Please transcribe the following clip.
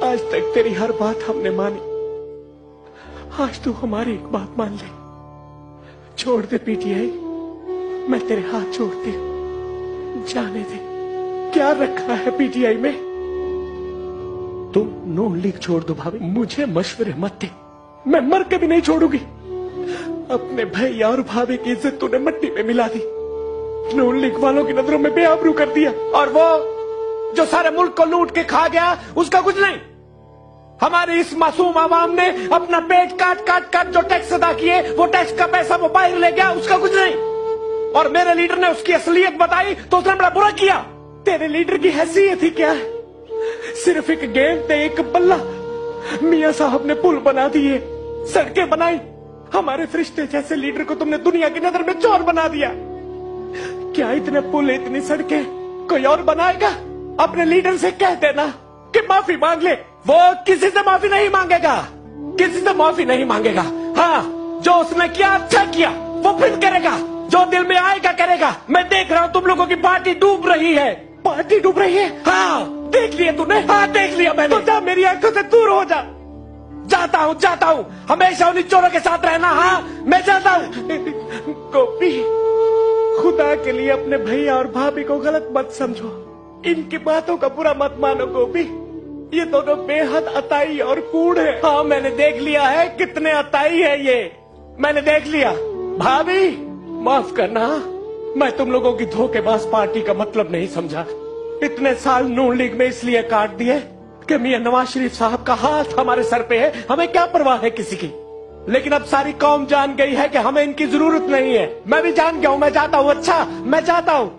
आज तक तेरी हर बात हमने मानी, आज तू हमारी एक बात मान ले। छोड़ दे पीटीआई, मैं तेरे हाथ जोड़ती हूँ, जाने दे। क्या रखा है पीटीआई में? तुम नून लीग छोड़ दो भाभी, मुझे मशवरे मत दे, मैं मर के भी नहीं छोड़ूंगी। अपने भैया और भाभी की इज्जत तूने मिट्टी में मिला दी, नून लीग वालों की नजरों में बेआबरू कर दिया। और वो जो सारे मुल्क को लूट के खा गया, उसका कुछ नहीं। हमारे इस मासूम आवाम ने अपना पेट काट काट काट जो टैक्स अदा किए, वो टैक्स का पैसा वो बाहर ले गया, उसका कुछ नहीं। और मेरे लीडर ने उसकी असलियत बताई तो उसने बड़ा बुरा किया। तेरे लीडर की हैसियत ही क्या है? सिर्फ एक गेंद, एक बल्ला। मियां साहब ने पुल बना दिए, सड़कें बनाई। हमारे फरिश्ते जैसे लीडर को तुमने दुनिया की नजर में चोर बना दिया। क्या इतने पुल, इतनी सड़कें कोई और बनाएगा? अपने लीडर से कह देना कि माफी मांग ले। वो किसी से माफी नहीं मांगेगा, किसी से माफी नहीं मांगेगा। हाँ, जो उसने किया अच्छा किया, वो फिर करेगा, जो दिल में आएगा करेगा। मैं देख रहा हूँ तुम लोगों की पार्टी डूब रही है। पार्टी डूब रही है? हाँ, देख लिया तूने? हाँ, देख लिया मैंने। तो जा, मेरी आंखों से दूर हो जा। जाता हूँ, हमेशा उन्हीं चोरों के साथ रहना। हाँ, मैं जाता हूँ। गोपी, खुदा के लिए अपने भैया और भाभी को गलत मत समझो, इनकी बातों का बुरा मत मानो। गोपी, ये दोनों बेहद अताई और कूड़ है। हाँ, मैंने देख लिया है कितने अताई है ये, मैंने देख लिया। भाभी, माफ करना, मैं तुम लोगों की धोखेबाज पार्टी का मतलब नहीं समझा। इतने साल नून लीग में इसलिए काट दिए कि मियां नवाज शरीफ साहब का हाथ हमारे सर पे है, हमें क्या परवाह है किसी की। लेकिन अब सारी कौम जान गई है कि हमें इनकी जरूरत नहीं है। मैं भी जान गया हूँ, मैं जाता हूँ। अच्छा, मैं जाता हूँ।